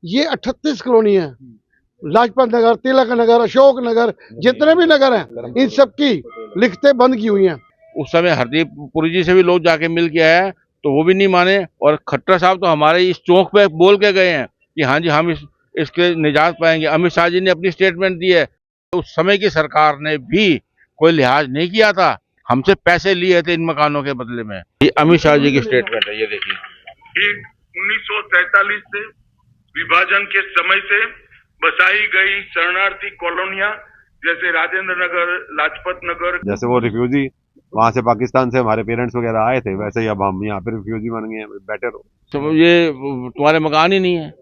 ये 38 कॉलोनी है। लाजपत नगर, तिलक नगर, अशोक नगर, जितने भी नगर हैं, इन सब की लिखतें बंद की हुई हैं। उस समय हरदीप पुरी जी से भी लोग जाके मिल के आए तो वो भी नहीं माने, और खट्टर साहब तो हमारे इस चौक पे बोल के गए हैं कि हाँ जी हम इसके निजात पाएंगे। अमित शाह जी ने अपनी स्टेटमेंट दी है। उस समय की सरकार ने भी कोई लिहाज नहीं किया था, हमसे पैसे लिए थे इन मकानों के बदले में। ये अमित शाह जी की स्टेटमेंट है, ये देखिए। 1947 से विभाजन के समय से बसाई गई शरणार्थी कॉलोनियां जैसे राजेंद्र नगर, लाजपत नगर, जैसे वो रिफ्यूजी वहां से पाकिस्तान से हमारे पेरेंट्स वगैरह आए थे, वैसे ही अब हम यहाँ पे रिफ्यूजी बन गए हैं। बेटर हो तो ये तुम्हारे मकान ही नहीं है।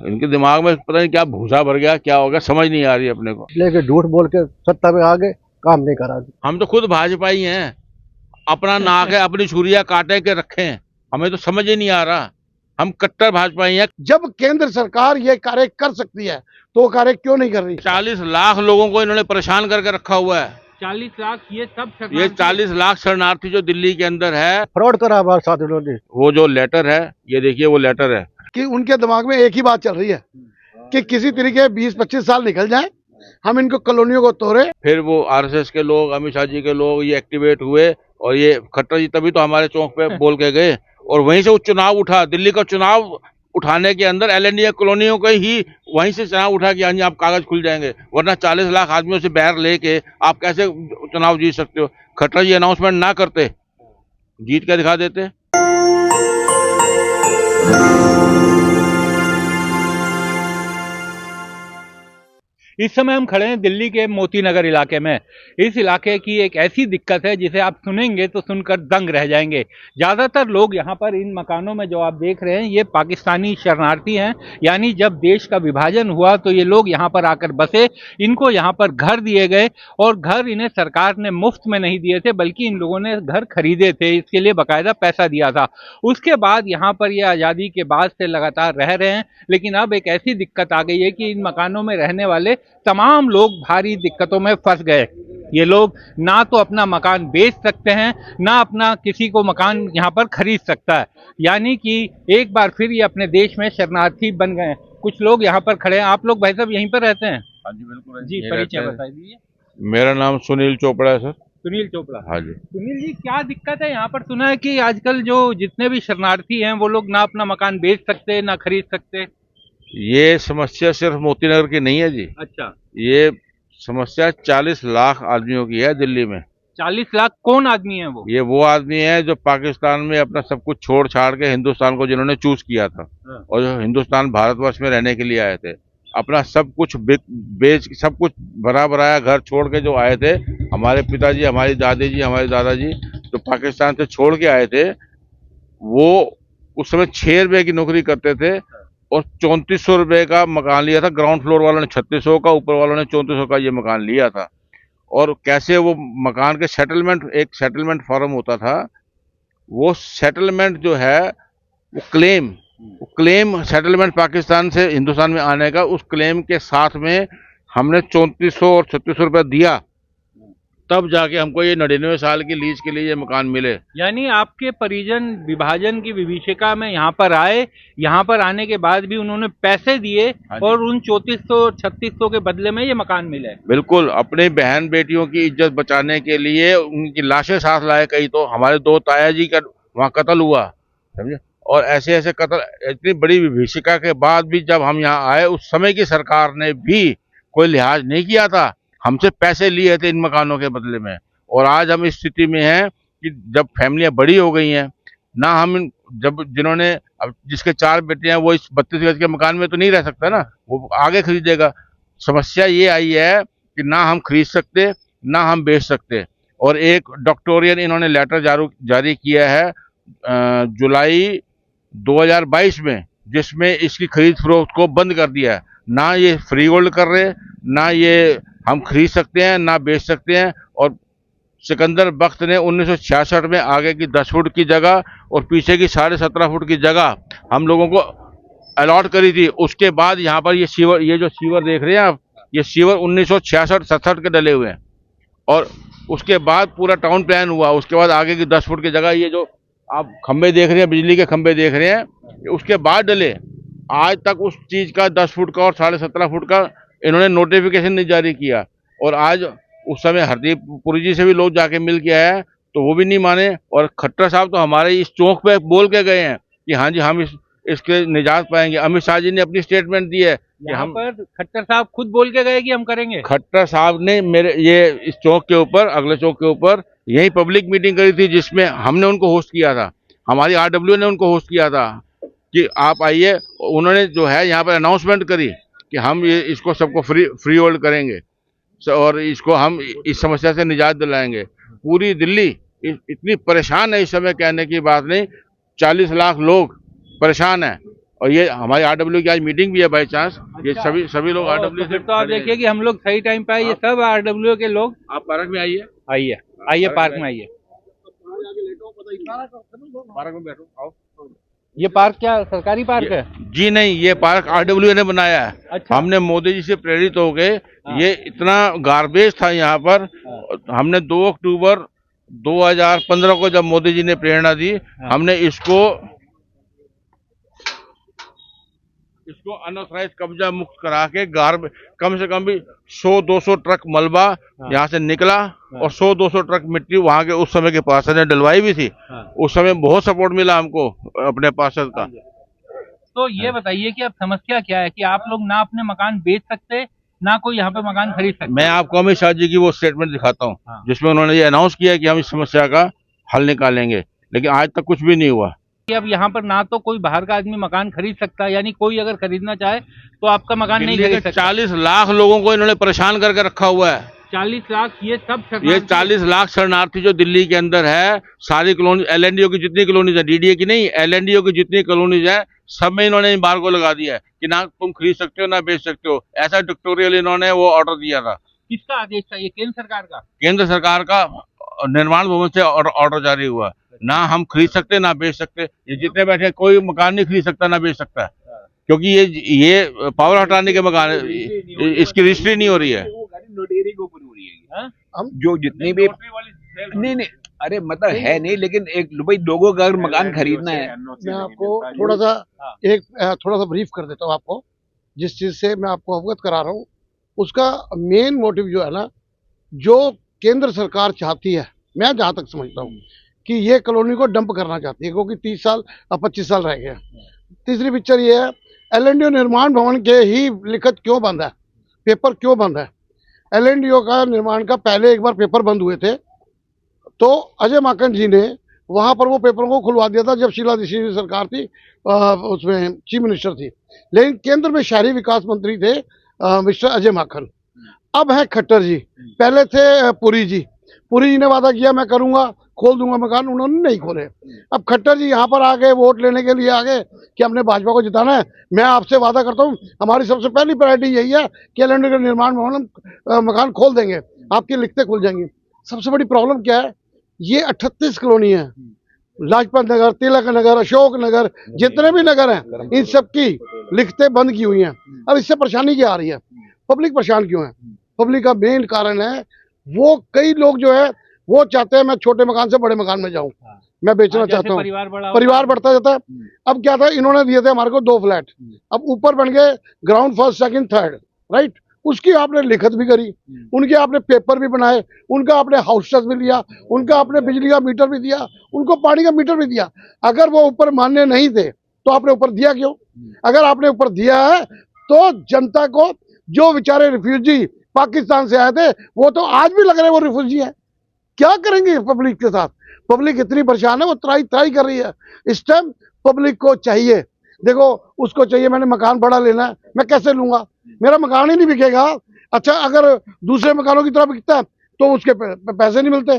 इनके दिमाग में पता नहीं क्या भूसा भर गया, क्या होगा समझ नहीं आ रही अपने को। लेके झूठ बोल के सत्ता में आ गए, काम नहीं करा। हम तो खुद भाजपाई हैं, अपना नाक है अपनी छुरिया काटे के रखे हैं, हमें तो समझ ही नहीं आ रहा। हम कट्टर भाजपाई हैं। जब केंद्र सरकार ये कार्य कर सकती है तो वो कार्य क्यों नहीं कर रही? 40 लाख लोगों को इन्होंने परेशान करके रखा हुआ है। 40 लाख ये ये 40 लाख शरणार्थी जो दिल्ली के अंदर है, फ्रॉड करा हमारे साथ इन्होंने। वो जो लेटर है, ये देखिए वो लेटर है कि उनके दिमाग में एक ही बात चल रही है कि किसी तरीके 20-25 साल निकल जाए, हम इनको कॉलोनियों को तोड़े। फिर वो आरएसएस के लोग, अमित शाह जी के लोग ये एक्टिवेट हुए, और ये खट्टर जी तभी तो हमारे चौक पे बोल के गए, और वहीं से वो चुनाव उठा। दिल्ली का चुनाव उठाने के अंदर LNDA कॉलोनियों का ही वहीं से चुनाव उठा कि हाँ जी आप कागज खुल जाएंगे, वरना 40 लाख आदमियों से बैर लेके आप कैसे चुनाव जीत सकते हो। खट्टर जी अनाउंसमेंट ना करते, जीत के दिखा देते। इस समय हम खड़े हैं दिल्ली के मोती नगर इलाके में। इस इलाके की एक ऐसी दिक्कत है जिसे आप सुनेंगे तो सुनकर दंग रह जाएंगे। ज़्यादातर लोग यहाँ पर इन मकानों में जो आप देख रहे हैं ये पाकिस्तानी शरणार्थी हैं, यानी जब देश का विभाजन हुआ तो ये लोग यहाँ पर आकर बसे, इनको यहाँ पर घर दिए गए, और घर इन्हें सरकार ने मुफ्त में नहीं दिए थे बल्कि इन लोगों ने घर खरीदे थे, इसके लिए बाकायदा पैसा दिया था। उसके बाद यहाँ पर ये आज़ादी के बाद से लगातार रह रहे हैं, लेकिन अब एक ऐसी दिक्कत आ गई है कि इन मकानों में रहने वाले तमाम लोग भारी दिक्कतों में फंस गए। ये लोग ना तो अपना मकान बेच सकते हैं, ना अपना किसी को मकान यहाँ पर खरीद सकता है, यानी कि एक बार फिर ये अपने देश में शरणार्थी बन गए हैं। कुछ लोग यहाँ पर खड़े हैं। आप लोग भाई साहब यहीं पर रहते हैं? हाँ जी बिल्कुल जी, परिचय बता दीजिए। मेरा नाम सुनील चोपड़ा है सर। सुनील चोपड़ा। हाँ जी। सुनील जी, क्या दिक्कत है यहाँ पर? सुना है कि आजकल जो जितने भी शरणार्थी हैं वो लोग ना अपना मकान बेच सकते, ना खरीद सकते। ये समस्या सिर्फ मोती नगर की नहीं है जी। अच्छा, ये समस्या 40 लाख आदमियों की है दिल्ली में। 40 लाख कौन आदमी है वो? ये वो आदमी है जो पाकिस्तान में अपना सब कुछ छोड़ छाड़ के हिंदुस्तान को जिन्होंने चूज किया था, और जो हिंदुस्तान भारतवर्ष में रहने के लिए आए थे, अपना सब कुछ बेच सब कुछ भरा भराया घर छोड़ के जो आए थे। हमारे पिताजी, हमारी दादी जी, हमारे दादाजी जो पाकिस्तान से छोड़ के आए थे, वो उस समय 6 रुपए की नौकरी करते थे और 3400 रुपए का मकान लिया था। ग्राउंड फ्लोर वालों ने 3600 का, ऊपर वालों ने 3400 का ये मकान लिया था। और कैसे वो मकान के सेटलमेंट, एक सेटलमेंट फॉर्म होता था, वो सेटलमेंट जो है वो क्लेम सेटलमेंट पाकिस्तान से हिंदुस्तान में आने का, उस क्लेम के साथ में हमने 3400 और 3600 रुपया दिया, तब जाके हमको ये 99 साल की लीज के लिए ये मकान मिले। यानी आपके परिजन विभाजन की विभीषिका में यहाँ पर आए, यहाँ पर आने के बाद भी उन्होंने पैसे दिए और उन 3400-3600 के बदले में ये मकान मिले। बिल्कुल, अपने बहन बेटियों की इज्जत बचाने के लिए उनकी लाशें साथ लाए। कई तो हमारे 2 ताया जी का वहाँ कत्ल हुआ, समझे। और ऐसे ऐसे कत्ल, इतनी बड़ी विभीषिका के बाद भी जब हम यहाँ आए, उस समय की सरकार ने भी कोई लिहाज नहीं किया था, हमसे पैसे लिए थे इन मकानों के बदले में। और आज हम इस स्थिति में हैं कि जब फैमिलियां बड़ी हो गई हैं ना, हम जब जिन्होंने, अब जिसके 4 बेटे हैं वो इस 32 गज के मकान में तो नहीं रह सकता ना, वो आगे खरीदेगा। समस्या ये आई है कि ना हम खरीद सकते, ना हम बेच सकते। और एक डॉक्टोरियन इन्होंने लेटर जारी किया है जुलाई 2022 में, जिसमें इसकी खरीद फरोख्त को बंद कर दिया है। ना ये फ्री होल्ड कर रहे, ना ये हम खरीद सकते हैं, ना बेच सकते हैं। और सिकंदर बख्त ने 1966 में आगे की 10 फुट की जगह और पीछे की 17.5 फुट की जगह हम लोगों को अलॉट करी थी। उसके बाद यहाँ पर ये जो सीवर देख रहे हैं आप, ये सीवर 1966-67 के डले हुए हैं। और उसके बाद पूरा टाउन प्लान हुआ। उसके बाद आगे की 10 फुट की जगह, ये जो आप खंबे देख रहे हैं, बिजली के खंबे देख रहे हैं, उसके बाद डले। आज तक उस चीज का 10 फुट का और 17.5 फुट का इन्होंने नोटिफिकेशन नहीं जारी किया। और आज उस समय हरदीप पुरी जी से भी लोग जाके मिल के आए तो वो भी नहीं माने। और खट्टर साहब तो हमारे इस चौक पे बोल के गए हैं कि हाँ जी हम इसके निजात पाएंगे। अमित शाह जी ने अपनी स्टेटमेंट दी है कि यहाँ हम, पर खट्टर साहब खुद बोल के गए कि हम करेंगे। खट्टर साहब ने मेरे ये इस चौक के ऊपर, अगले चौक के ऊपर यही पब्लिक मीटिंग करी थी जिसमें हमने उनको होस्ट किया था, हमारी RW ने उनको होस्ट किया था कि आप आइए। उन्होंने जो है यहाँ पर अनाउंसमेंट करी कि हम ये इसको सबको फ्री होल्ड करेंगे और इसको हम इस समस्या से निजात दिलाएंगे। पूरी दिल्ली इतनी परेशान है इस समय, कहने की बात नहीं। 40 लाख लोग परेशान हैं। और ये हमारी RW की आज मीटिंग भी है बाई चांस। ये सभी लोग RW से, तो आप देखिए कि हम लोग सही टाइम पे आए। ये सब RW के लोग। आप पार्क में आइए, आइए पार्क में आइए। पार्क में बैठो, आओ। ये पार्क क्या सरकारी पार्क है? जी नहीं, ये पार्क RW ने बनाया है। अच्छा। हमने मोदी जी से प्रेरित हो गए। ये इतना गार्बेज था यहाँ पर। हमने 2 अक्टूबर 2015 को जब मोदी जी ने प्रेरणा दी, हमने इसको अनऑथराइज कब्जा मुक्त करा के कम से कम भी 100-200 ट्रक मलबा यहाँ से निकला और 100-200 ट्रक मिट्टी वहाँ के उस समय के पार्षद ने डलवाई भी थी। उस समय बहुत सपोर्ट मिला हमको अपने पार्षद का। तो ये बताइए कि अब समस्या क्या है कि आप लोग ना अपने मकान बेच सकते, ना कोई यहाँ पे मकान खरीद सकते? मैं आपको अमित शाह जी की वो स्टेटमेंट दिखाता हूँ जिसमें उन्होंने ये अनाउंस किया कि हम इस समस्या का हल निकालेंगे, लेकिन आज तक कुछ भी नहीं हुआ। अब यहाँ पर ना तो कोई बाहर का आदमी मकान खरीद सकता, यानी कोई अगर खरीदना चाहे तो आपका मकान नहीं खरीद सकता। 40 लाख लोगों को इन्होंने परेशान करके रखा हुआ है। 40 लाख ये 40 लाख शरणार्थी जो दिल्ली के अंदर है, सारी कॉलोनी LNDO की जितनी कॉलोनीज है, DDA की नहीं, LNDO की जितनी कॉलोनीज है, सब में इन्होंने एम्बार्गो लगा दिया है कि ना तुम खरीद सकते हो ना बेच सकते हो। ऐसा डिक्टोरियल इन्होंने वो ऑर्डर दिया था। किसका आदेश था ये? केंद्र सरकार का? केंद्र सरकार का निर्माण भवन से ऑर्डर जारी हुआ। ना हम खरीद सकते ना बेच सकते। ये जितने बैठे कोई मकान नहीं खरीद सकता ना बेच सकता है, क्योंकि ये पावर हटाने के मकान है, इसकी रजिस्ट्री नहीं हो रही है। नोटेरी के ऊपर हो रही है। हम जो जितनी भी नहीं अरे मतलब है नहीं, लेकिन एक भाई लोगों का अगर मकान खरीदना है। मैं आपको थोड़ा सा ब्रीफ कर देता हूँ आपको। जिस चीज से मैं आपको अवगत करा रहा हूँ उसका मेन मोटिव जो है ना, जो केंद्र सरकार चाहती है, मैं जहां तक समझता हूँ कि ये कॉलोनी को डंप करना चाहती है, क्योंकि 30 साल और 25 साल रह गए। तीसरी पिक्चर ये है, LNDO निर्माण भवन के ही लिखत क्यों बंद है, पेपर क्यों बंद है? LNDO का निर्माण का पहले एक बार पेपर बंद हुए थे तो अजय माकन जी ने वहां पर वो पेपरों को खुलवा दिया था जब शीला दीक्षित की सरकार थी, उसमें चीफ मिनिस्टर थी। लेकिन केंद्र में शहरी विकास मंत्री थे मिस्टर अजय माकन। अब है खट्टर जी, पहले थे पुरी जी ने वादा किया मैं करूंगा, खोल दूंगा मकान, उन्होंने नहीं खोले। अब खट्टर जी यहाँ पर आ गए, वोट लेने के लिए आ गए कि हमने भाजपा को जिताना है। मैं आपसे वादा करता हूँ हमारी सबसे पहली प्रायोरिटी यही है कि LNDO का निर्माण भवन मकान खोल देंगे, आपकी लिखते खुल जाएंगी। सबसे बड़ी प्रॉब्लम क्या है, ये 38 कॉलोनी है, लाजपत नगर, तिलक नगर, अशोक नगर, जितने भी नगर हैं इन सबकी लिखते बंद की हुई हैं। अब इससे परेशानी क्या आ रही है, पब्लिक परेशान क्यों है? पब्लिक का मेन कारण है वो कई लोग जो है वो चाहते हैं मैं छोटे मकान से बड़े मकान में जाऊं, मैं बेचना चाहता हूं, परिवार बढ़ता जाता है। अब क्या था, इन्होंने दिए थे हमारे को 2 फ्लैट, अब ऊपर बन गए ground first second third, right? उसकी आपने लिखत भी करी, उनके आपने पेपर भी बनाए, उनका आपने हाउस टैक्स भी लिया, उनका आपने बिजली का मीटर भी दिया, उनको पानी का मीटर भी दिया। अगर वो ऊपर मान्य नहीं थे तो आपने ऊपर दिया क्यों? अगर आपने ऊपर दिया है तो जनता को, जो बेचारे रिफ्यूजी पाकिस्तान से आए थे वो तो आज भी लग रहे वो रिफ्यूजी है। क्या करेंगे पब्लिक के साथ? पब्लिक इतनी परेशान है, वो त्राई कर रही है। इस टाइम पब्लिक को चाहिए, देखो उसको चाहिए मैंने मकान बड़ा लेना है, मैं कैसे लूंगा, मेरा मकान ही नहीं बिकेगा। अच्छा अगर दूसरे मकानों की तरह बिकता है तो उसके पैसे नहीं मिलते।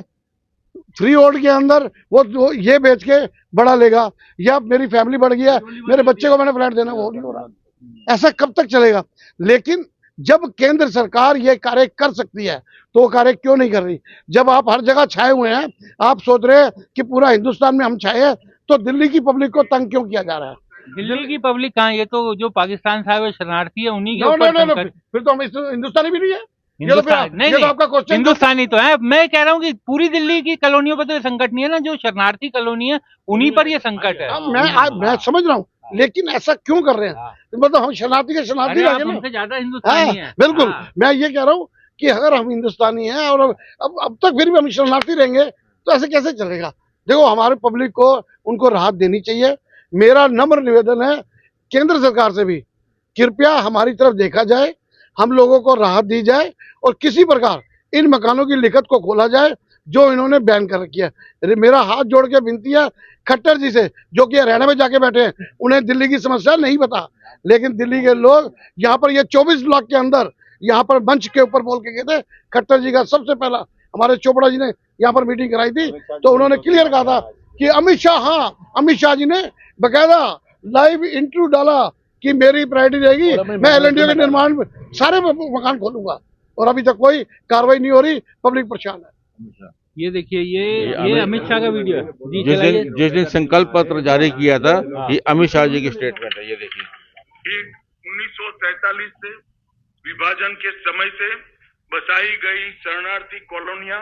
फ्री होल्ड के अंदर वो ये बेच के बड़ा लेगा, या मेरी फैमिली बढ़ गया, मेरे बच्चे को मैंने फ्लैट देना, वो नहीं हो रहा। ऐसा कब तक चलेगा? लेकिन जब केंद्र सरकार ये कार्य कर सकती है तो वो कार्य क्यों नहीं कर रही? जब आप हर जगह छाए हुए हैं, आप सोच रहे हैं कि पूरा हिंदुस्तान में हम छाए हैं, तो दिल्ली की पब्लिक को तंग क्यों किया जा रहा है? दिल्ली की पब्लिक कहाँ, ये तो जो पाकिस्तान से आए हुए शरणार्थी है उन्हीं के ऊपर। फिर तो हम हिंदुस्तानी भी नहीं है। नहीं, आपका क्वेश्चन हिंदुस्तानी तो है। मैं कह रहा हूँ कि पूरी दिल्ली की कॉलोनियों पर तो ये संकट नहीं है ना, जो शरणार्थी कॉलोनी है उन्हीं पर ये संकट है। मैं समझ रहा हूँ, लेकिन ऐसा क्यों कर रहे हैं? मतलब हम शरणार्थी के शरणार्थी अरे रह आप गए ना। हमसे ज्यादा हिंदुस्तानी हैं। बिल्कुल, हाँ। मैं ये कह रहा हूँ कि अगर हम हिंदुस्तानी हैं और अब तक फिर भी हम शरणार्थी रहेंगे तो ऐसे कैसे चलेगा? देखो, हमारे पब्लिक को उनको राहत देनी चाहिए। मेरा नम्र निवेदन है केंद्र सरकार से भी, कृपया हमारी तरफ देखा जाए, हम लोगों को राहत दी जाए और किसी प्रकार इन मकानों की लिखत को खोला जाए जो इन्होंने बैन कर रखी है। मेरा हाथ जोड़ के विनती है खट्टर जी से, जो कि हरियाणा में जाके बैठे हैं, उन्हें दिल्ली की समस्या नहीं पता, लेकिन दिल्ली के लोग यहाँ पर ये 24 ब्लॉक के अंदर यहाँ पर मंच के ऊपर बोल के गए थे। खट्टर जी का सबसे पहला हमारे चोपड़ा जी ने यहाँ पर मीटिंग कराई थी, तो उन्होंने क्लियर कहा था कि अमित शाह जी ने बकायदा लाइव इंटरव्यू डाला कि मेरी प्रायोरिटी रहेगी, मैं एलएनडी के निर्माण में सारे मकान खोलूंगा, और अभी तक कोई कार्रवाई नहीं हो रही, पब्लिक परेशान है। ये देखिए, ये अमित शाह का वीडियो है जी। जिस दिन संकल्प पत्र जारी किया था, ये अमित शाह जी की स्टेटमेंट है, ये देखिए। 1947 से विभाजन के समय से बसाई गई शरणार्थी कॉलोनियां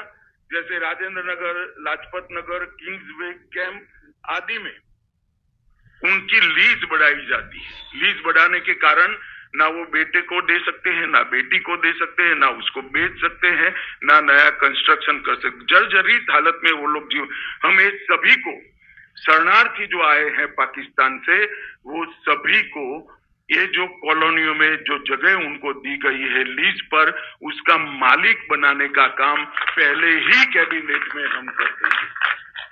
जैसे राजेंद्र नगर, लाजपत नगर, किंग्सवे कैंप आदि में उनकी लीज बढ़ाई जाती है। लीज बढ़ाने के कारण ना वो बेटे को दे सकते हैं, ना बेटी को दे सकते हैं, ना उसको बेच सकते हैं, ना नया कंस्ट्रक्शन कर सकते। जर्जरित हालत में वो लोग जीव। हमें सभी को, शरणार्थी जो आए हैं पाकिस्तान से, वो सभी को ये जो कॉलोनियों में जो जगह उनको दी गई है लीज पर, उसका मालिक बनाने का काम पहले ही कैबिनेट में हम करते हैं।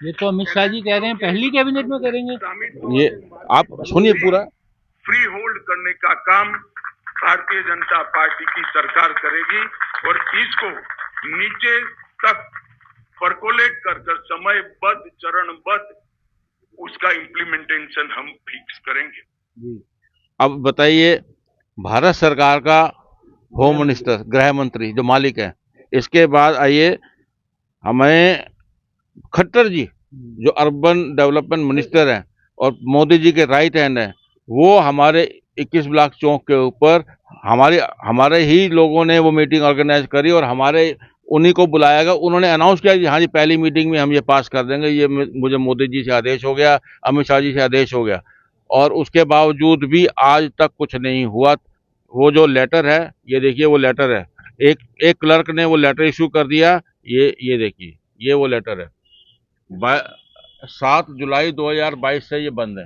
ये तो अमित शाह जी कह रहे हैं पहली कैबिनेट में करेंगे। ये आप सुनिए पूरा। फ्री होल्ड करने का काम भारतीय जनता पार्टी की सरकार करेगी और इसको नीचे तक परकोलेट कर समयबद्ध, चरणबद्ध उसका इम्प्लीमेंटेशन हम फिक्स करेंगे। अब बताइए, भारत सरकार का होम मिनिस्टर, गृह मंत्री जो मालिक है, इसके बाद आइए हमें खट्टर जी जो अर्बन डेवलपमेंट मिनिस्टर हैं और मोदी जी के राइट हैंड हैं, वो हमारे 21 ब्लॉक चौक के ऊपर हमारे ही लोगों ने वो मीटिंग ऑर्गेनाइज करी और हमारे उन्हीं को बुलाया गया। उन्होंने अनाउंस किया कि हाँ जी, पहली मीटिंग में हम ये पास कर देंगे, ये मुझे मोदी जी से आदेश हो गया, अमित शाह जी से आदेश हो गया, और उसके बावजूद भी आज तक कुछ नहीं हुआ। वो जो लेटर है, ये देखिए, वो लेटर है, एक क्लर्क ने वो लेटर इशू कर दिया, ये देखिए, ये वो लेटर है। 7 जुलाई 2022 से ये बंद है।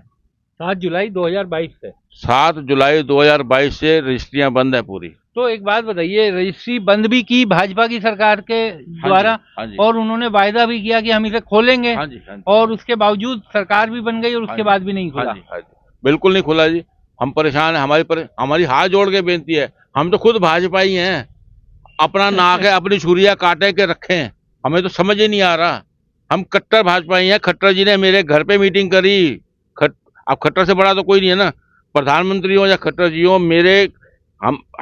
7 जुलाई 2022 से 7 जुलाई 2022 से रजिस्ट्रियां बंद है पूरी। तो एक बात बताइए, रजिस्ट्री बंद भी की भाजपा की सरकार के द्वारा, हाँ जी। और उन्होंने वायदा भी किया कि हम इसे खोलेंगे, हाँ जी, हाँ जी। और उसके बावजूद सरकार भी बन गई और उसके बाद भी नहीं खुला। हाँ जी, बिल्कुल नहीं खुला जी। हम परेशान हैं, हमारी हाथ जोड़ के बेनती है, हम तो खुद भाजपा ही हैं, अपना नाक है अपनी छुरिया काटे के रखें, हमें तो समझ ही नहीं आ रहा। हम कट्टर भाजपा ही हैं। खट्टर जी ने मेरे घर पे मीटिंग करी। अब खट्टर से बड़ा तो कोई नहीं है ना, प्रधानमंत्री हो या खट्टर जी हो,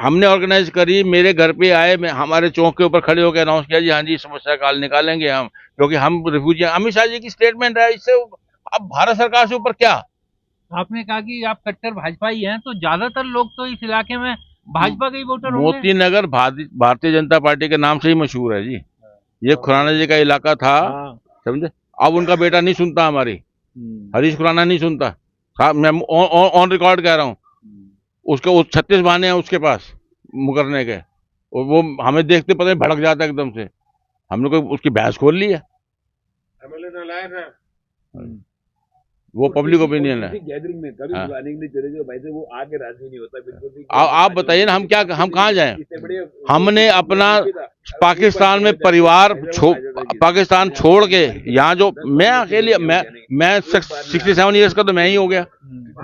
हमने ऑर्गेनाइज करी, मेरे घर पे आए, हमारे चौक के ऊपर खड़े होकर अनाउंस किया जी हाँ जी, समस्या का हल निकालेंगे हम, क्योंकि हम रिफ्यूजी। अमित शाह जी की स्टेटमेंट है, इससे अब भारत सरकार से ऊपर क्या? आपने कहा कि आप कट्टर भाजपा ही हैं, तो ज्यादातर लोग तो इस इलाके में भाजपा के ही वोटर होंगे। मोती नगर भारतीय जनता पार्टी के नाम से ही मशहूर है जी। ये खुराना जी का इलाका था, समझे। अब उनका बेटा नहीं सुनता हमारी, हरीश खुराना नहीं सुनता, मैं ऑन रिकॉर्ड कह रहा हूँ। उसके 36 बहाने हैं उसके पास मुकरने के, और वो हमें देखते पता नहीं भड़क जाता एकदम से। हमने कोई उसकी बहस खोल ली है, वो पब्लिक ओपिनियन है। गैदरिंग में कभी प्लानिंग नहीं चलेगी भाई, से वो आके राजी नहीं होता बिल्कुल। आप बताइए ना, हम कहाँ जाएं? हमने अपना पाकिस्तान में परिवार पाकिस्तान छोड़ के यहाँ, जो मैं अकेले, मैं 67 ईयर्स का तो मैं ही हो गया।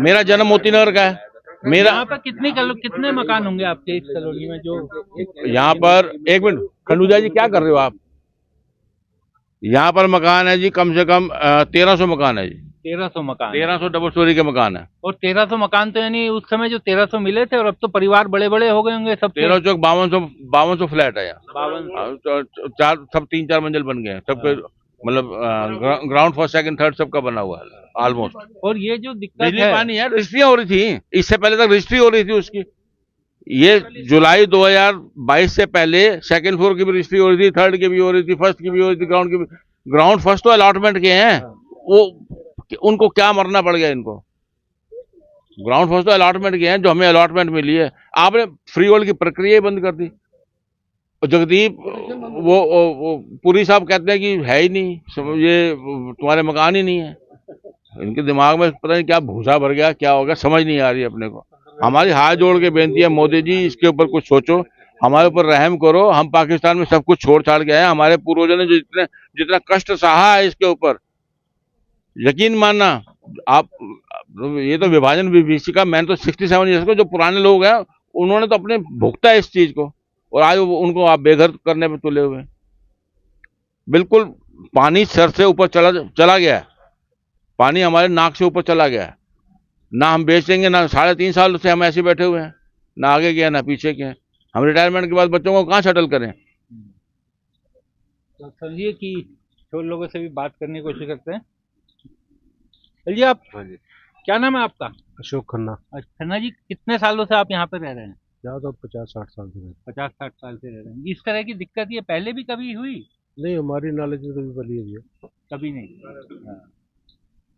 मेरा जन्म मोती नगर का है। मेरा यहाँ पर कितने मकान होंगे आपके इस कॉलोनी में? जो यहाँ पर, एक मिनट खंडूजा जी, क्या कर रहे हो आप? यहाँ पर मकान है जी, कम से कम 1300 मकान है जी। 1300 मकान, 1300 डबल स्टोरी के मकान है। और 1300 मकान तो यानी उस समय जो 1300 मिले थे, और अब तो परिवार बड़े बड़े हो गए होंगे सब। 13 चौक 5200 फ्लैट है यहाँ। 52 सब 3-4 मंजिल बन गए हैं सबके, मतलब ग्राउंड फर्स्ट सेकंड थर्ड सबका बना हुआ है ऑलमोस्ट। और ये जो दिक्कत बिजली है, पानी है, रजिस्ट्रियां हो रही थी, इससे पहले तक रजिस्ट्री हो रही थी उसकी। ये जुलाई 2022 से पहले सेकंड फ्लोर की भी रजिस्ट्री हो रही थी, थर्ड की भी हो रही थी, फर्स्ट की भी हो रही थी, ग्राउंड की भी। ग्राउंड फर्स्ट तो अलॉटमेंट के हैं, वो उनको क्या मरना पड़ गया इनको। ग्राउंड फर्स्ट तो अलॉटमेंट के हैं जो हमें अलॉटमेंट मिली है। आपने फ्री होल्ड की प्रक्रिया ही बंद कर दी। और जगदीप वो पुरी साहब कहते हैं कि है ही नहीं, ये तुम्हारे मकान ही नहीं है। इनके दिमाग में पता नहीं क्या भूसा भर गया, क्या हो गया, समझ नहीं आ रही अपने को। हमारी हाथ जोड़ के बेनती है, मोदी जी इसके ऊपर कुछ सोचो, हमारे ऊपर रहम करो। हम पाकिस्तान में सब कुछ छोड़ छाड़ के आए, हमारे पूर्वजों ने जो जितना कष्ट सहा है इसके ऊपर, यकीन मानना आप। ये तो विभाजन विभीषिका, मैंने तो 67 ईयर्स को, जो पुराने लोग हैं उन्होंने तो अपने भुगता है इस चीज को, और आज उनको आप बेघर करने पे तुले हुए। बिल्कुल पानी सर से ऊपर चला गया है, पानी हमारे नाक से ऊपर चला गया है। ना हम बेचेंगे, ना 3.5 साल से हम ऐसे बैठे हुए हैं, ना आगे के हैं ना पीछे के हैं। हम रिटायरमेंट के बाद बच्चों को कहाँ सेटल करें। तो समझिए कि छोटे लोगों से भी बात करने की कोशिश करते हैं। जी आप, क्या नाम है आपका? अशोक खन्ना। खन्ना जी, कितने सालों से आप यहाँ पे रह रहे हैं? ज़्यादा 50-60 साल से 50-60 साल से रह रहे हैं। इस तरह की दिक्कत ये पहले भी कभी हुई? नहीं, हमारी नॉलेज में कभी बनी हुई है, कभी नहीं। हाँ।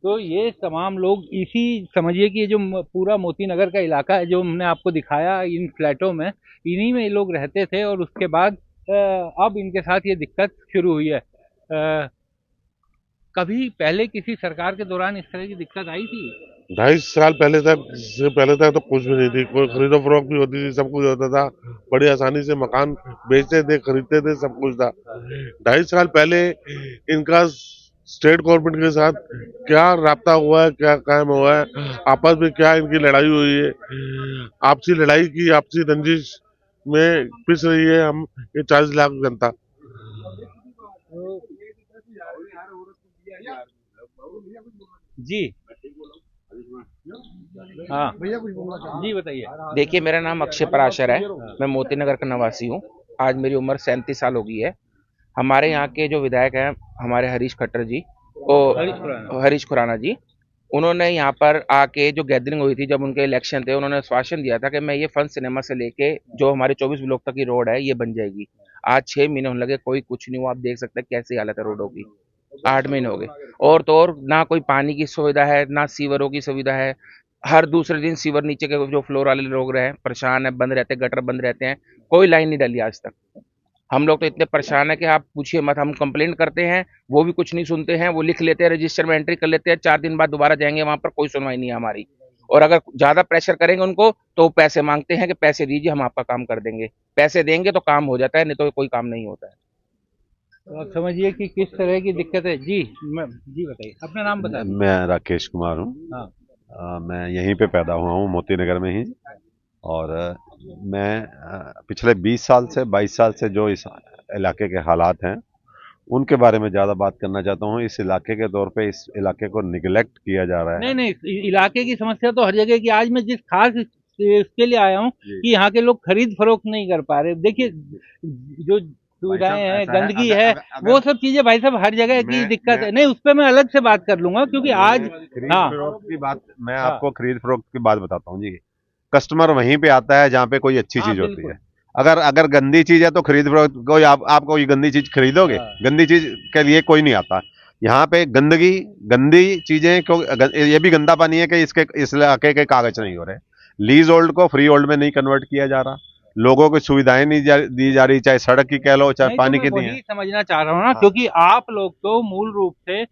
तो ये तमाम लोग इसी, समझिए कि ये जो पूरा मोती नगर का इलाका है जो हमने आपको दिखाया, इन फ्लैटों में इन्हीं में ये लोग रहते थे, और उसके बाद अब इनके साथ ये दिक्कत शुरू हुई है। कभी पहले किसी सरकार के दौरान इस तरह की दिक्कत आई थी? 2.5 साल पहले तक तो कुछ भी नहीं थी, कोई खरीदो फरोख्त भी होती थी, सब कुछ होता था, बड़ी आसानी से मकान बेचते थे, खरीदते थे, सब कुछ था। 2.5 साल पहले इनका स्टेट गवर्नमेंट के साथ क्या राब्ता हुआ है, क्या कायम हुआ है, आपस में क्या इनकी लड़ाई हुई है, आपसी लड़ाई की आपसी रंजिश में पिस रही है हम ये 40 लाख जनता। जी हाँ भैया कुछ बोलना चाह जी, बताइए। देखिए, मेरा नाम अक्षय पराशर है, मैं मोती नगर का निवासी हूँ। आज मेरी उम्र 37 साल हो गई है। हमारे यहाँ के जो विधायक हैं, हमारे हरीश खट्टर जी और हरीश खुराना जी, उन्होंने यहाँ पर आके जो गैदरिंग हुई थी, जब उनके इलेक्शन थे, उन्होंने आश्वासन दिया था कि मैं ये फन सिनेमा से लेके जो हमारे 24 ब्लॉक तक की रोड है ये बन जाएगी। आज 6 महीने होने लगे, कोई कुछ नहीं हुआ। आप देख सकते हैं कैसी हालत है रोडों की। 8 महीने हो गए, और तो और ना कोई पानी की सुविधा है, ना सीवरों की सुविधा है। हर दूसरे दिन सीवर नीचे के जो फ्लोर वाले लोग रहे परेशान है, बंद रहते हैं, गटर बंद रहते हैं, कोई लाइन नहीं डली आज तक। हम लोग तो इतने परेशान है कि आप पूछिए मत। हम कंप्लेंट करते हैं, वो भी कुछ नहीं सुनते हैं, वो लिख लेते हैं, रजिस्टर में एंट्री कर लेते हैं, 4 दिन बाद दोबारा जाएंगे वहां पर, कोई सुनवाई नहीं है हमारी। और अगर ज्यादा प्रेशर करेंगे उनको तो वो पैसे मांगते हैं कि पैसे दीजिए, हम आपका काम कर देंगे। पैसे देंगे तो काम हो जाता है, नहीं तो कोई काम नहीं होता है। तो आप समझिए कि किस तरह की दिक्कत है। जी बताइए, अपना नाम बताइए। मैं राकेश कुमार हूँ। हाँ। मैं यहीं पे पैदा हुआ हूँ, मोती नगर में ही। और मैं पिछले 20 साल से 22 साल से जो इस इलाके के हालात हैं उनके बारे में ज़्यादा बात करना चाहता हूँ। इस इलाके के तौर पे इस इलाके को निगलेक्ट किया जा रहा है। नहीं, इलाके की समस्या तो हर जगह की। आज मैं जिस खास इसके लिए आया हूँ कि यहाँ के लोग खरीद फरोख्त नहीं कर पा रहे। देखिए, जो सुविधाएं हैं, गंदगी है, वो सब चीजें भाई साहब हर जगह की दिक्कत है। नहीं, उस पर मैं अलग से बात कर लूंगा, क्योंकि आज खरीद फरोख्त की बात, मैं आपको खरीद फरोख्त की बात बताता हूँ जी। कस्टमर वहीं पे आता है जहाँ पे कोई अच्छी चीज होती है। अगर गंदी चीज है तो खरीद फरोख्त कोई आप कोई गंदी चीज खरीदोगे? गंदी चीज के लिए कोई नहीं आता। यहाँ पे गंदी चीजें, क्योंकि ये भी गंदा पानी है कि इस इलाके के कागज नहीं हो रहे। लीज होल्ड को फ्री होल्ड में नहीं कन्वर्ट किया जा रहा, लोगों को सुविधाएं नहीं दी जा रही, चाहे सड़क की कह लो, चाहे पानी की। वही समझना चाह रहा हूँ ना, क्योंकि आप लोग तो मूल रूप से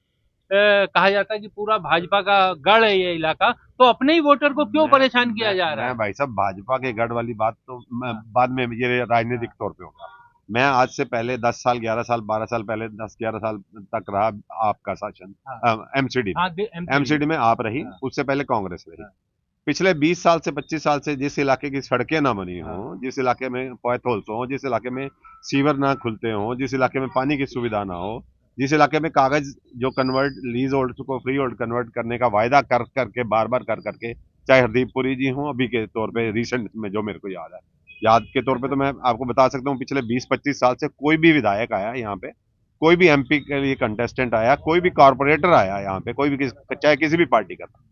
कहा जाता है कि पूरा भाजपा का गढ़ है ये इलाका, तो अपने ही वोटर को क्यों परेशान किया जा रहा है? भाई साहब, भाजपा के गढ़ वाली बात तो बाद में ये राजनीतिक तौर पे होगा। मैं आज से पहले 10 साल 11 साल 12 साल पहले 10-11 साल तक रहा आपका शासन। एमसीडी में आप रही, उससे पहले कांग्रेस रही। पिछले 20 साल से 25 साल से जिस इलाके की सड़कें ना बनी हो, जिस इलाके में पॉयथोल्स हो, जिस इलाके में सीवर ना खुलते हो, जिस इलाके में पानी की सुविधा ना हो, जिस इलाके में कागज जो कन्वर्ट लीज होल्ड को फ्री होल्ड कन्वर्ट करने का वायदा कर करके बार करके, चाहे हरदीप पुरी जी हों, अभी के तौर पे रिसेंट में जो मेरे को याद के तौर पे तो मैं आपको बता सकता हूँ, पिछले 20-25 साल से कोई भी विधायक आया यहाँ पे, कोई भी एमपी के लिए कंटेस्टेंट आया, कोई भी कॉर्पोरेटर आया यहाँ पे, कोई भी चाहे किसी भी पार्टी का था,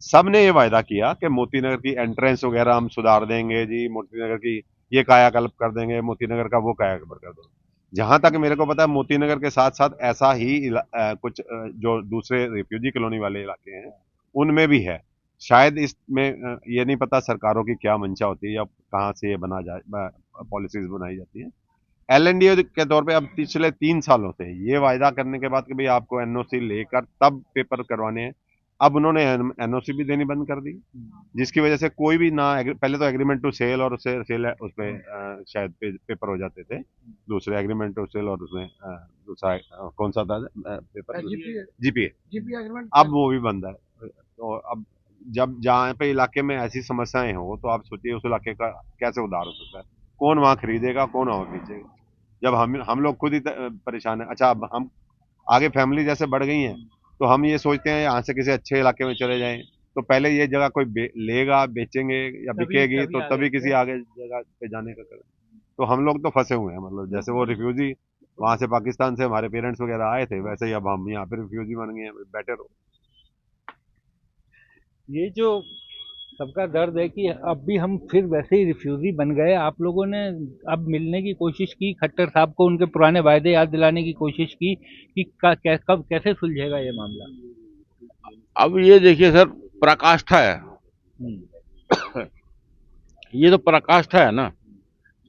सब ने ये वायदा किया कि मोती नगर की एंट्रेंस वगैरह हम सुधार देंगे जी, मोती नगर की ये कायाकल्प कर देंगे, मोती नगर का वो कायाकल्प कर देंगे। जहां तक मेरे को पता है, मोती नगर के साथ साथ ऐसा ही कुछ जो दूसरे रिफ्यूजी कॉलोनी वाले इलाके हैं उनमें भी है। शायद इसमें ये नहीं पता सरकारों की क्या मंशा होती है या कहाँ से ये पॉलिसीज बनाई जाती है। LNDO के तौर पे अब पिछले 3 सालों से ये वायदा करने के बाद कि भाई आपको NOC लेकर तब पेपर करवाने हैं, अब उन्होंने NOC भी देनी बंद कर दी, जिसकी वजह से कोई भी ना, पहले तो एग्रीमेंट टू सेल और उससे सेल उसमें शायद पेपर हो जाते थे, दूसरे एग्रीमेंट टू सेल और उसमें दूसरा कौन सा था पेपर, GPA एग्रीमेंट, अब वो भी बंद है। तो अब जब जहाँ पे इलाके में ऐसी समस्याएं हो तो आप सोचिए उस इलाके का कैसे उद्धार हो सकता है, कौन वहाँ खरीदेगा, कौन वहाँ बेचेगा, जब हम लोग खुद ही परेशान है। अच्छा, अब हम आगे फैमिली जैसे बढ़ गई हैं तो हम ये सोचते हैं यहाँ से किसी अच्छे इलाके में चले जाएं, तो पहले ये जगह कोई लेगा, बेचेंगे या बिकेगी तो तभी किसी आगे जगह पे जाने का करें। तो हम लोग तो फंसे हुए हैं, मतलब जैसे वो रिफ्यूजी वहां से पाकिस्तान से हमारे पेरेंट्स वगैरह आए थे, वैसे ही अब हम यहाँ पे रिफ्यूजी बन गए हैं, बेटर हो। ये जो सबका दर्द है कि अब भी हम फिर वैसे ही रिफ्यूजी बन गए। आप लोगों ने अब मिलने की कोशिश की, खट्टर साहब को उनके पुराने वायदे याद दिलाने की कोशिश की कि कब कैसे सुलझेगा ये मामला? अब ये देखिए सर, पराकाष्ठा है। ये तो पराकाष्ठा है ना।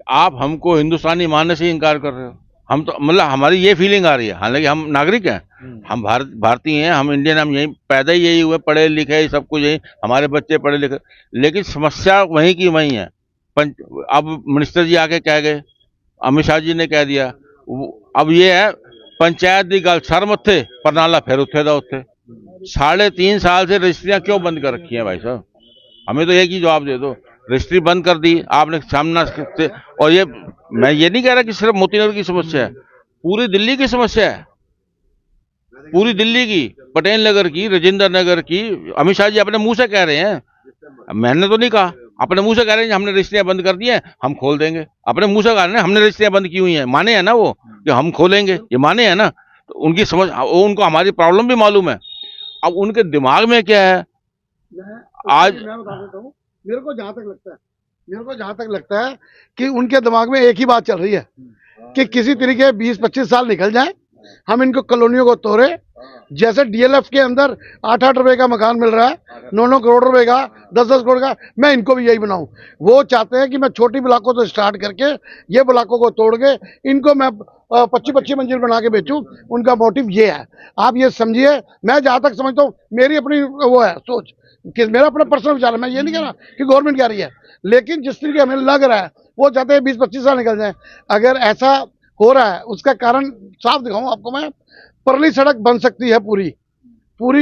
आप हमको हिंदुस्तानी मानने से इनकार कर रहे हो। हम तो मतलब हमारी ये फीलिंग आ रही है, हालांकि हम नागरिक हैं, हम भारतीय हैं, हम इंडियन, हम यहीं पैदा ही यही हुए, पढ़े लिखे, सब कुछ यही, हमारे बच्चे पढ़े लिखे, लेकिन समस्या वहीं की वहीं है। अब मिनिस्टर जी आके कह गए, अमित शाह जी ने कह दिया, अब ये है पंचायत दी गल सर मत्थे पर नाला फिर उत्थे दा उत्थे। 3.5 साल से रजिस्ट्रियां क्यों बंद कर रखी हैं भाई साहब? हमें तो एक ही जवाब दे दो। रजिस्ट्री बंद कर दी आपने सामना से, और ये मैं ये नहीं कह रहा कि सिर्फ मोतीनगर की समस्या है, पूरी दिल्ली की समस्या है, पूरी दिल्ली की, पटेल नगर की, राजेंद्र नगर की। अमित शाह जी अपने मुंह से कह रहे हैं, मैंने तो नहीं कहा, अपने मुंह से कह रहे हैं हमने रजिस्ट्रियां बंद कर दी हैं, हम खोल देंगे। अपने मुंह से कह रहे हैं हमने रजिस्ट्रियां बंद की हुई हैं, माने हैं ना वो कि हम खोलेंगे, ये माने हैं ना। तो उनकी समझ, उनको हमारी प्रॉब्लम भी मालूम है। अब उनके दिमाग में क्या है, आज मैं बता देता हूँ, मेरे को जहां तक लगता है कि उनके दिमाग में एक ही बात चल रही है कि किसी तरीके 20-25 साल निकल जाए, हम इनको कॉलोनियों को तोड़े। जैसे DLF के अंदर 8-8 रुपए का मकान मिल रहा है, 9-9 करोड़ रुपए का, 10-10 करोड़ का, मैं इनको भी यही बनाऊं। वो चाहते हैं कि मैं छोटी ब्लॉकों से स्टार्ट करके ये ब्लॉकों को तोड़ के इनको मैं 25-25 मंजिल बना के बेचूं। उनका मोटिव ये है, आप ये समझिए। मैं जहां तक समझता हूँ, मेरी अपनी वो है सोच, कि मेरा अपना पर्सनल विचार है, मैं ये नहीं कह रहा कि गवर्नमेंट कह रही है, लेकिन जिस तरीके हमें लग रहा है वो चाहते हैं 20-25 साल निकल जाए। अगर ऐसा हो रहा है, उसका कारण साफ दिखाऊं आपको मैं, परली सड़क बन सकती है, पूरी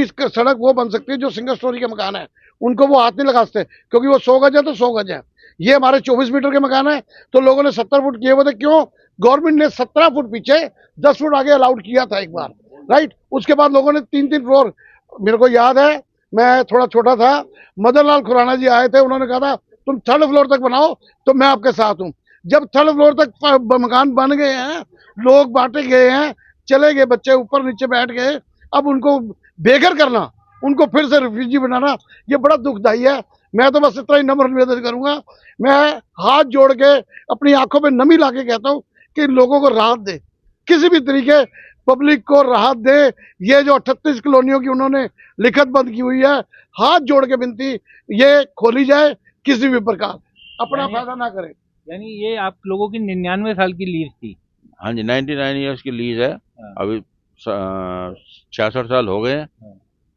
सड़क वो बन सकती है जो सिंगल स्टोरी के मकान है, उनको वो हाथ नहीं लगा सकते, क्योंकि वो 100 गज है तो 100 गज है। ये हमारे 24 मीटर के मकान है, तो लोगों ने 70 फुट किए हुए थे। क्यों? गवर्नमेंट ने 17 फुट पीछे 10 फुट आगे अलाउड किया था एक बार, राइट। उसके बाद लोगों ने 3-3 फ्लोर, मेरे को याद है मैं थोड़ा छोटा था, मदन लाल खुराना जी आए थे, उन्होंने कहा था तुम 3rd फ्लोर तक बनाओ तो मैं आपके साथ हूँ। जब 3rd फ्लोर तक मकान बन गए हैं, लोग बांटे गए हैं, चले गए बच्चे ऊपर नीचे बैठ गए, अब उनको बेघर करना, उनको फिर से रिफ्यूजी बनाना, ये बड़ा दुखदाई है। मैं तो बस इतना ही नम्र निवेदन करूंगा, मैं हाथ जोड़ के अपनी आंखों में नमी ला के कहता हूँ कि इन लोगों को राहत दे, किसी भी तरीके पब्लिक को राहत दे। ये जो 38 कॉलोनियों की उन्होंने लिखत बंद की हुई है, हाथ जोड़ के विनती, ये खोली जाए, किसी भी प्रकार अपना फायदा ना करे। यानी ये आप लोगों की 99 साल की लीज थी? हाँ जी, 99 ईयर्स की लीज है। अभी 66 साल हो गए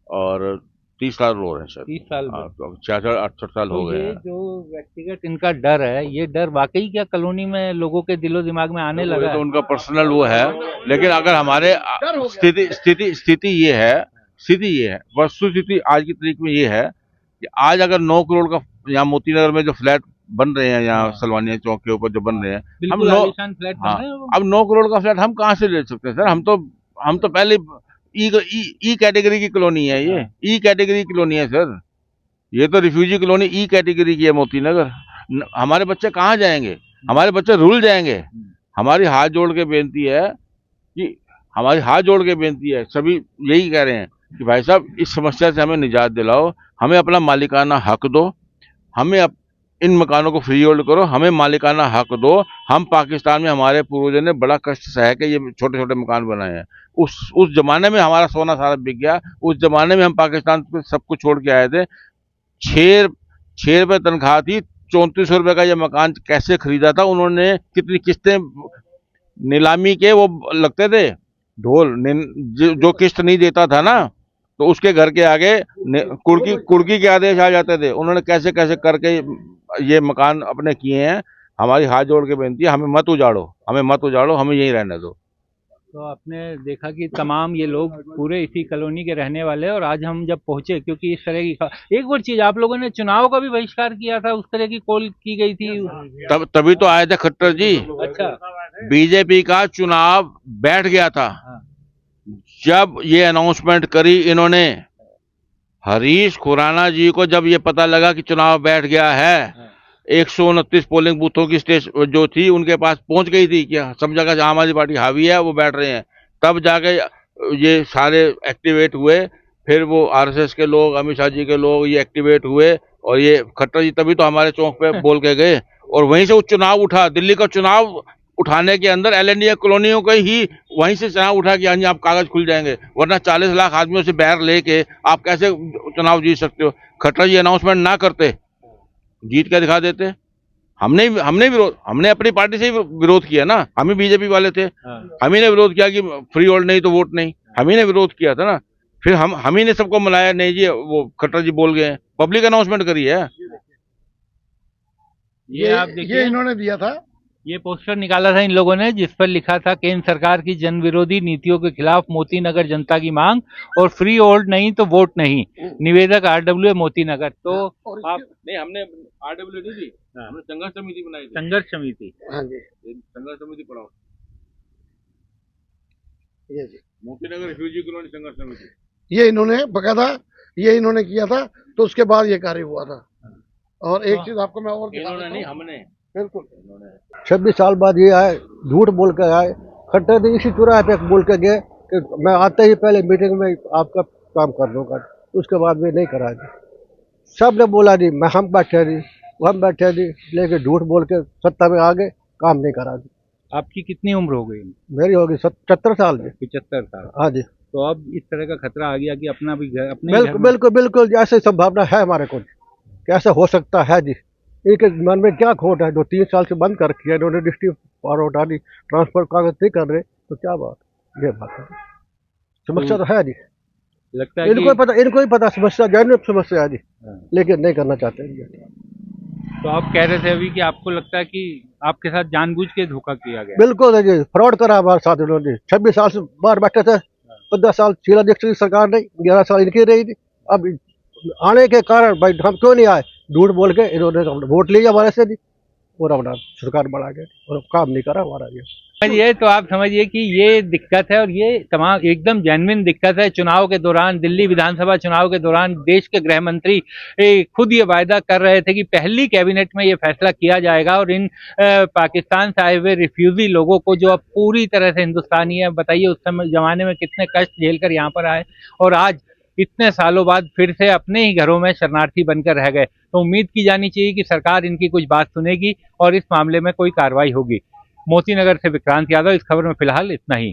और 30 साल हो रहे हैं सर। 30 साल, 66-68 साल हो गए हैं। जो व्यक्तिगत इनका डर है, ये डर वाकई क्या कॉलोनी में लोगों के दिलो दिमाग में आने लगा है? तो उनका पर्सनल वो है, लेकिन अगर हमारे स्थिति ये है, वस्तु स्थिति आज की तारीख में ये है कि आज अगर 9 करोड़ का यहाँ मोतीनगर में जो फ्लैट बन रहे हैं, यहाँ सलवानिया चौक के ऊपर जो बन रहे हैं, हम फ्लैट बन रहे हैं, अब 9 करोड़ का फ्लैट हम कहाँ से ले सकते हैं सर? हम तो पहले ई कैटेगरी की कॉलोनी है, ये ई कैटेगरी कॉलोनी है सर। ये तो रिफ्यूजी कॉलोनी ई कैटेगरी की है मोतीनगर। हमारे बच्चे कहाँ जाएंगे? हमारे बच्चे रुल जाएंगे। हमारी हाथ जोड़ के बेनती है, सभी यही कह रहे हैं कि भाई साहब इस समस्या से हमें निजात दिलाओ, हमें अपना मालिकाना हक दो, हमें इन मकानों को फ्री होल्ड करो, हमें मालिकाना हक दो। हम पाकिस्तान में, हमारे पूर्वजों ने बड़ा कष्ट सह के ये छोटे छोटे मकान बनाए हैं। उस जमाने में हमारा सोना सारा बिक गया, उस जमाने में हम पाकिस्तान पे सब कुछ छोड़ के आए थे। छह रुपए तनख्वाह थी, 3400 रुपए का ये मकान कैसे खरीदा था उन्होंने, कितनी किस्तें नीलामी के वो लगते थे ढोल, जो किस्त नहीं देता था ना तो उसके घर के आगे कुर्की के आदेश आ जाते थे। उन्होंने कैसे कैसे करके ये मकान अपने किए हैं। हमारी हाथ जोड़ के बेनती है, हमें मत उजाड़ो, हमें यहीं रहने दो। तो आपने देखा कि तमाम ये लोग पूरे इसी कॉलोनी के रहने वाले हैं, और आज हम जब पहुंचे, क्योंकि इस तरह की एक और चीज, आप लोगों ने चुनाव का भी बहिष्कार किया था, उस तरह की कॉल की गई थी। तभी तो आए थे खट्टर जी। अच्छा, बीजेपी का चुनाव बैठ गया था। जब ये अनाउंसमेंट करी इन्होंने, हरीश खुराना जी को जब ये पता लगा कि चुनाव बैठ गया है, 129 पोलिंग बूथों की स्टेज जो थी उनके पास पहुंच गई थी कि सब जगह आम आदमी पार्टी हावी है, वो बैठ रहे हैं, तब जाके ये सारे एक्टिवेट हुए। फिर वो आरएसएस के लोग, अमित शाह जी के लोग ये एक्टिवेट हुए, और ये खट्टर जी तभी तो हमारे चौक पे बोल के गए, और वहीं से वो चुनाव उठा। दिल्ली का चुनाव उठाने के अंदर एलएनडी कॉलोनियों का ही वहीं से चुनाव उठा कि हाँ जी आप कागज खुल जाएंगे, वरना 40 लाख आदमियों से बैर लेके आप कैसे चुनाव जीत सकते हो। खट्टर जी अनाउंसमेंट ना करते, जीत के दिखा देते। हमने अपनी पार्टी से ही विरोध किया ना, हम ही बीजेपी वाले थे, हम ही ने विरोध किया कि फ्री होल्ड नहीं तो वोट नहीं, हम ही ने विरोध किया था ना। फिर हम ही ने सबको मनाया, नहीं जी वो खट्टर जी बोल गए, पब्लिक अनाउंसमेंट करी है। ये आप देखिए, ये इन्होंने दिया था, ये पोस्टर निकाला था इन लोगों ने, जिस पर लिखा था केंद्र सरकार की जन विरोधी नीतियों के खिलाफ मोती नगर जनता की मांग, और फ्री होल्ड नहीं तो वोट नहीं, निवेदक RWA मोती नगर। तो आप नहीं, हमने RWA नहीं दी, हमने संघर्ष समिति बनाई थी। संघर्ष समिति, हाँ जी, संघर्ष समिति पढ़ाओ, ये जी, मोती नगर रिफ्यूजी कॉलोनी संघर्ष समिति। ये इन्होंने बकायदा ये इन्होंने किया था, तो उसके बाद ये कार्य हुआ था। और एक चीज आपको मैं और इन्होंने नहीं, हमने बिल्कुल 26 साल बाद ये आए, झूठ बोल कर आए। खट्टर जी इसी चुराहे पे बोल के गए कि मैं आते ही पहले मीटिंग में आपका काम कर दूंगा, उसके बाद वे नहीं करा दी। सब ने बोला जी, हम बैठे जी, लेके झूठ बोल के सत्ता में आ गए, काम नहीं करा दी। आपकी कितनी उम्र हो गई? मेरी होगी 75 साल जी। 75 साल। हाँ जी, तो अब इस तरह का खतरा आ गया कि अपना भी घर, अपने बिल्कुल बिल्कुल बिल्कुल ऐसे संभावना है हमारे को, कैसे हो सकता है जी। इनके मन में क्या खोट है, जो 3 साल से बंद कर रखी है इन्होंने, डिस्ट्रिक्ट पावर उठा दी, ट्रांसफर कागज नहीं कर रहे, तो क्या बात, ये बात है, समस्या तो है जी। लगता है इनको ही पता समस्या, जैन समस्या है जी, लेकिन नहीं करना चाहते हैं। तो आप कह रहे थे अभी कि आपको लगता है कि आपके साथ जानबूझ के धोखा किया गया? बिल्कुल है जी, फ्रॉड करा हमारे साथ इन्होंने। 26 साल से बाहर बैठे थे, 15 साल शीला दीक्षित की सरकार नहीं, 11 साल इनकी रही थी। अब आने के कारण भाई हम क्यों नहीं आए, झूठ बोल के इन्होंने वोट लिया हमारे से जी, और अपना सरकार बढ़ा गए और काम नहीं करा हमारा ये। समझिए, तो आप समझिए कि ये दिक्कत है, और ये तमाम एकदम जेन्युइन दिक्कत है। चुनाव के दौरान, दिल्ली विधानसभा चुनाव के दौरान देश के गृह मंत्री खुद ये वायदा कर रहे थे कि पहली कैबिनेट में ये फैसला किया जाएगा, और इन पाकिस्तान से आए हुए रिफ्यूजी लोगों को, जो अब पूरी तरह से हिंदुस्तानी है, बताइए उस समय जमाने में कितने कष्ट झेलकर यहाँ पर आए, और आज इतने सालों बाद फिर से अपने ही घरों में शरणार्थी बनकर रह गए। तो उम्मीद की जानी चाहिए कि सरकार इनकी कुछ बात सुनेगी और इस मामले में कोई कार्रवाई होगी। मोती नगर से विक्रांत यादव, इस खबर में फिलहाल इतना ही।